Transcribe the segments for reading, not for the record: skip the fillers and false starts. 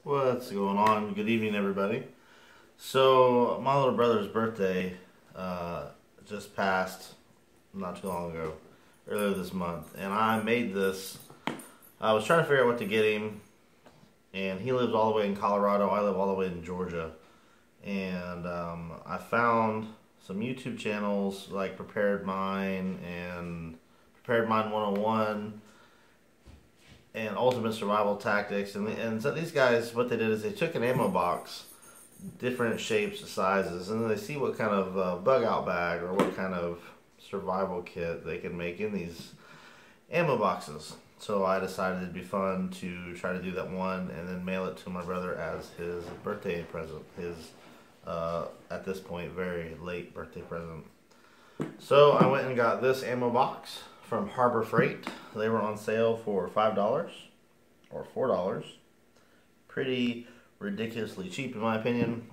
What's going on? Good evening, everybody. So, my little brother's birthday just passed not too long ago, earlier this month, and I made this. I was trying to figure out what to get him, and he lives all the way in Colorado. I live all the way in Georgia, and I found some YouTube channels like Prepared Mind and Prepared Mind 101 and Ultimate Survival Tactics, and so these guys, what they did is they took an ammo box, different shapes, sizes, and then they see what kind of bug out bag or what kind of survival kit they can make in these ammo boxes. So I decided it'd be fun to try to do that one and then mail it to my brother as his birthday present, his at this point very late birthday present. So I went and got this ammo box from Harbor Freight. They were on sale for $5 or $4. Pretty ridiculously cheap in my opinion,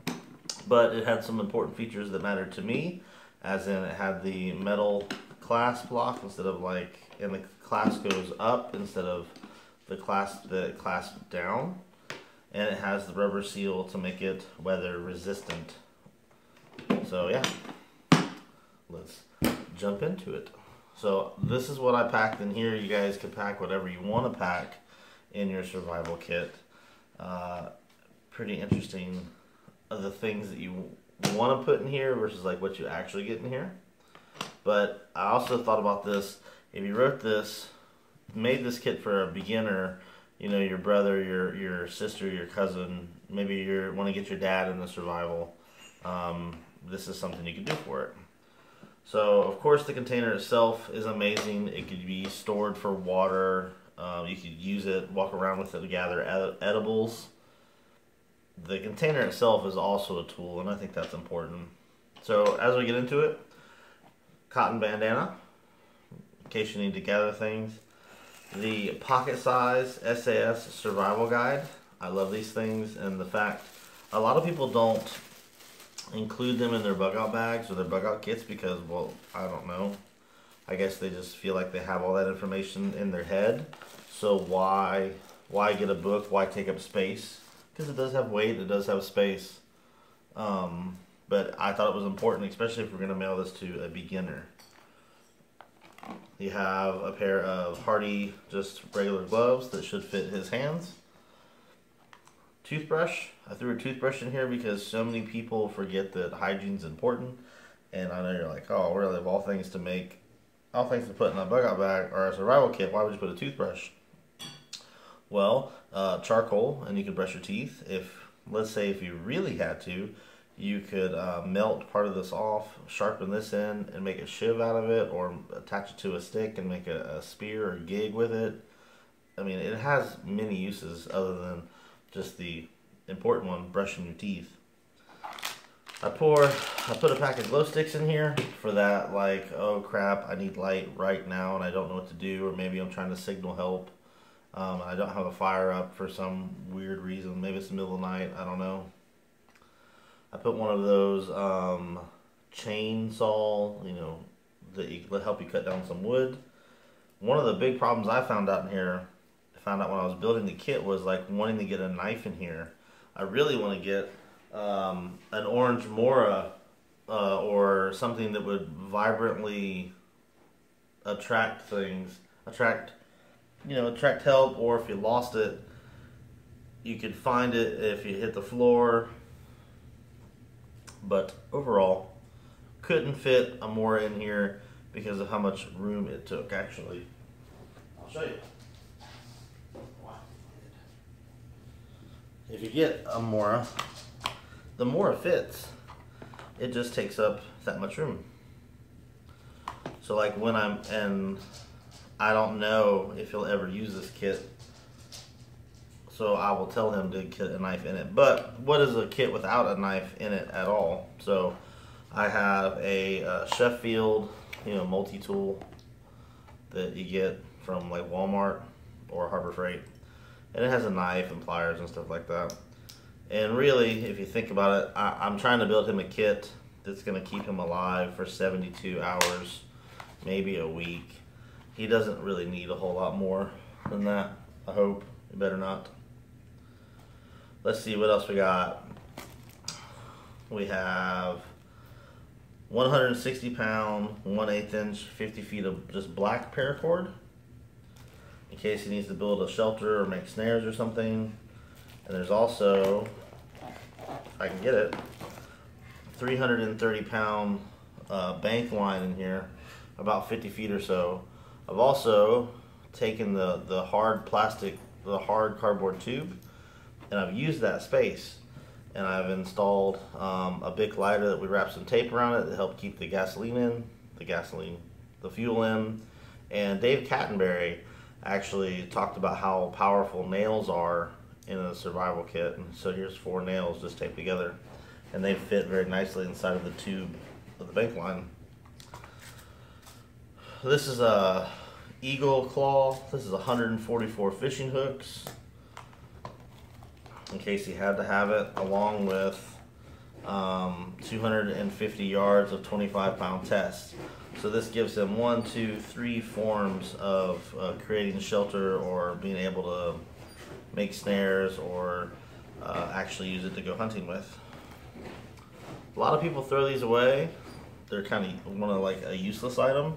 but it had some important features that mattered to me, as in it had the metal clasp lock instead of and the clasp goes up instead of the clasp down, and it has the rubber seal to make it weather resistant. So yeah, let's jump into it. So this is what I packed in here. You guys can pack whatever you want to pack in your survival kit. Pretty interesting the things that you want to put in here versus like what you actually get in here. But I also thought about this. If you wrote this, made this kit for a beginner, you know, your brother, your sister, your cousin, maybe you want to get your dad into survival, this is something you can do for it. So, of course, the container itself is amazing. It could be stored for water. You could use it, walk around with it to gather edibles. The container itself is also a tool, and I think that's important. So, as we get into it, cotton bandana, in case you need to gather things. The pocket size SAS survival guide. I love these things, and the fact a lot of people don't include them in their bug out bags or their bug out kits because, well, I don't know. I guess they just feel like they have all that information in their head. So why get a book? Why take up space? Because it does have weight, it does have space. But I thought it was important, especially if we're going to mail this to a beginner. You have a pair of hardy, just regular gloves that should fit his hands. Toothbrush. I threw a toothbrush in here because so many people forget that hygiene's important, and I know you're like, oh, really? Of all things to put in a bug out bag or a survival kit, why would you put a toothbrush? Well, charcoal, and you can brush your teeth. Let's say if you really had to, you could melt part of this off, sharpen this in, and make a shiv out of it, or attach it to a stick and make a spear or gig with it. I mean, it has many uses other than just the important one, brushing your teeth. I put a pack of glow sticks in here for that, like, oh crap, I need light right now and I don't know what to do, or maybe I'm trying to signal help. I don't have a fire up for some weird reason. Maybe it's the middle of the night, I don't know. I put one of those chainsaw, you know, that help you cut down some wood. One of the big problems I found out when I was building the kit was like wanting to get a knife in here. I really want to get an orange mora or something that would vibrantly attract help, or if you lost it, you could find it if you hit the floor. But overall, couldn't fit a mora in here because of how much room it took. Actually, I'll show you. If you get a mora, the mora fits. It just takes up that much room. So like I don't know if he'll ever use this kit, so I will tell him to get a knife in it. But what is a kit without a knife in it at all? So I have a Sheffield, multi-tool that you get from like Walmart or Harbor Freight. And it has a knife and pliers and stuff like that. And really, if you think about it, I'm trying to build him a kit that's going to keep him alive for 72 hours, maybe a week. He doesn't really need a whole lot more than that, I hope. It better not. let's see what else we got. We have 160 pound, 1/8 inch, 50 feet of just black paracord, in case he needs to build a shelter or make snares or something. And there's also, if I can get it, 330 pound bank line in here, about 50 feet or so. I've also taken the hard plastic, the hard cardboard tube, and I've used that space. And I've installed a big lighter that we wrap some tape around it to help keep the gasoline in, the fuel in. And Dave Cattenberry actually talked about how powerful nails are in a survival kit. And so here's 4 nails just taped together, and they fit very nicely inside of the tube of the bank line. This is a eagle claw. This is 144 fishing hooks, in case he had to have it, along with 250 yards of 25-pound tests. So this gives him 1, 2, 3 forms of creating shelter, or being able to make snares, or actually use it to go hunting with. A lot of people throw these away. They're kind of like a useless item.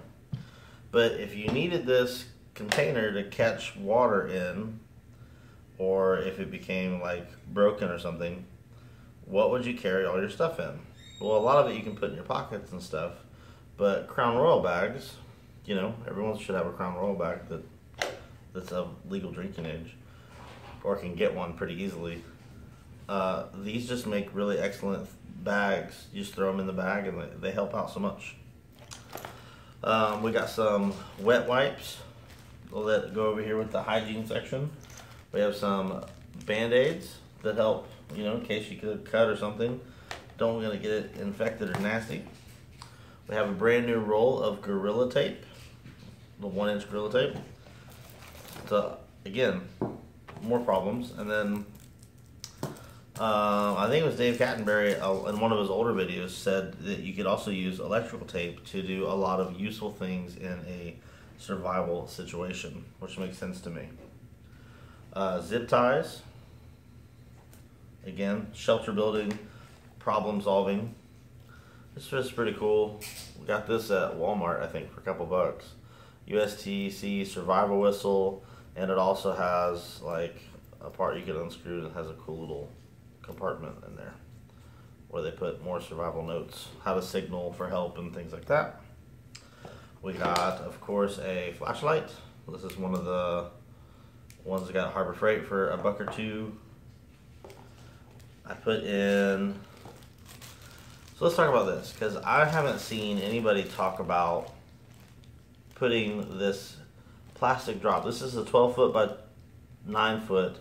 But if you needed this container to catch water in, or if it became like broken or something, what would you carry all your stuff in? Well, a lot of it you can put in your pockets and stuff, but Crown Royal bags, you know, everyone should have a Crown Royal bag that's of legal drinking age, or can get one pretty easily. These just make really excellent bags. You just throw them in the bag and they help out so much. We got some wet wipes. We'll go over here with the hygiene section. We have some Band-Aids that help, you know, in case you get a cut or something. Don't want to get it infected or nasty. We have a brand new roll of Gorilla Tape, the 1-inch Gorilla Tape. So again, more problems. And then I think it was Dave Cattenberry in one of his older videos said that you could also use electrical tape to do a lot of useful things in a survival situation, which makes sense to me. Zip ties, again, shelter building, problem solving. This is pretty cool. We got this at Walmart, I think, for a couple bucks. USTC survival whistle, and it also has like a part you can unscrew that has a cool little compartment in there where they put more survival notes, how to signal for help and things like that. We got, of course, a flashlight. This is one of the ones that got Harbor Freight for $1 or $2. I put in, so let's talk about this, because I haven't seen anybody talk about putting this plastic drop. This is a 12-foot by 9-foot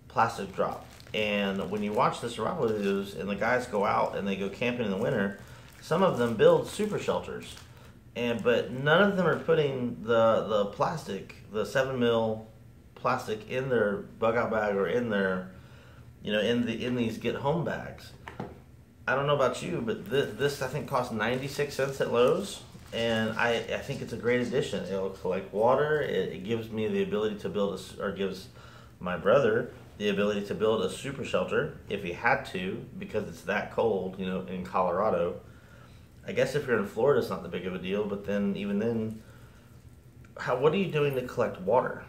plastic drop. And when you watch the survival videos and the guys go out and they go camping in the winter, some of them build super shelters. But none of them are putting the plastic, the 7mm plastic, in their bug out bag, or in their, you know, in these get home bags. I don't know about you, but this I think costs 96 cents at Lowe's, and I think it's a great addition. It'll collect water. It gives me the ability to build or gives my brother the ability to build a super shelter if he had to, because it's that cold, you know, in Colorado. I guess if you're in Florida, it's not that big of a deal, but then even then, what are you doing to collect water?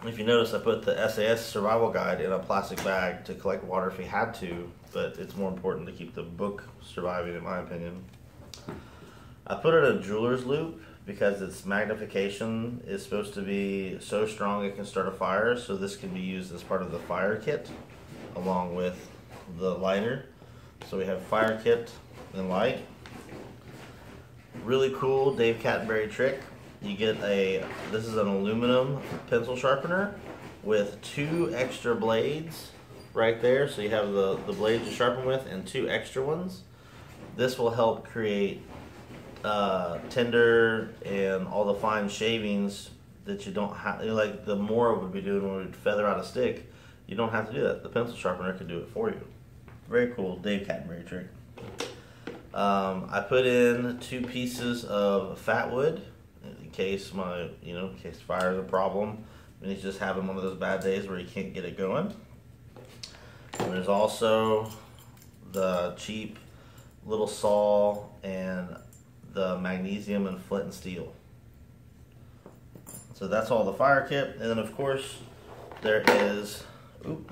If you notice, I put the SAS survival guide in a plastic bag to collect water if he had to, but it's more important to keep the book surviving, in my opinion. I put it in a jeweler's loop because its magnification is supposed to be so strong it can start a fire, so this can be used as part of the fire kit along with the lighter. So we have fire kit and light. Really cool Dave Cattenberry trick. You get this is an aluminum pencil sharpener with 2 extra blades right there, so you have the blades to sharpen with and 2 extra ones. This will help create tinder and all the fine shavings that you don't have, you know, like the Mora would be doing when we'd feather out a stick. You don't have to do that. The pencil sharpener can do it for you. Very cool Dave Cattenberry trick. I put in 2 pieces of fat wood in case in case fire is a problem and he's just having one of those bad days where he can't get it going. there's also the cheap little saw and the magnesium and flint and steel. So that's all the fire kit. And then of course there is, in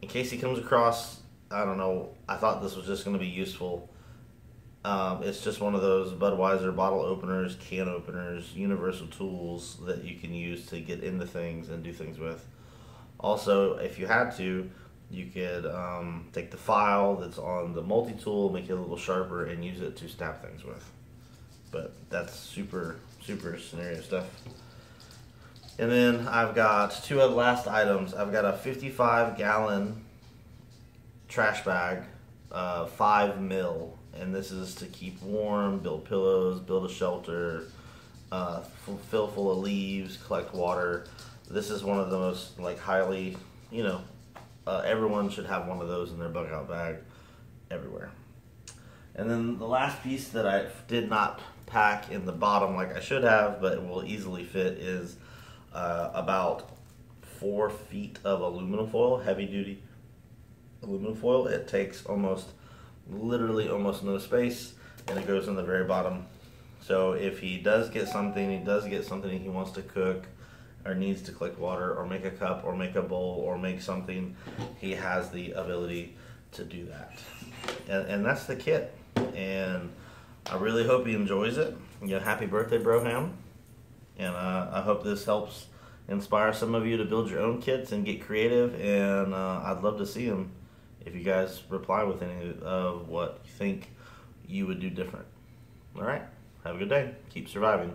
case he comes across, I don't know, I thought this was just going to be useful. It's just one of those Budweiser bottle openers, can openers, universal tools that you can use to get into things and do things with. Also, if you had to, you could take the file that's on the multi-tool, make it a little sharper, and use it to stab things with. But that's super scenario stuff. And then I've got two other last items. I've got a 55-gallon trash bag, 5 mil, and this is to keep warm, build pillows, build a shelter, fill full of leaves, collect water. This is one of the most highly, everyone should have one of those in their bug out bag everywhere. And then the last piece that I did not pack in the bottom like I should have, but it will easily fit, is about 4 feet of aluminum foil, heavy duty aluminum foil. It takes literally almost no space, and it goes in the very bottom. So if he does get something, he wants to cook, or needs to collect water, or make a cup, or make a bowl, or make something, he has the ability to do that. And that's the kit. And I really hope he enjoys it. Happy birthday, Broham. And I hope this helps inspire some of you to build your own kits and get creative. And I'd love to see them if you guys reply with any of what you think you would do different. All right, have a good day. Keep surviving.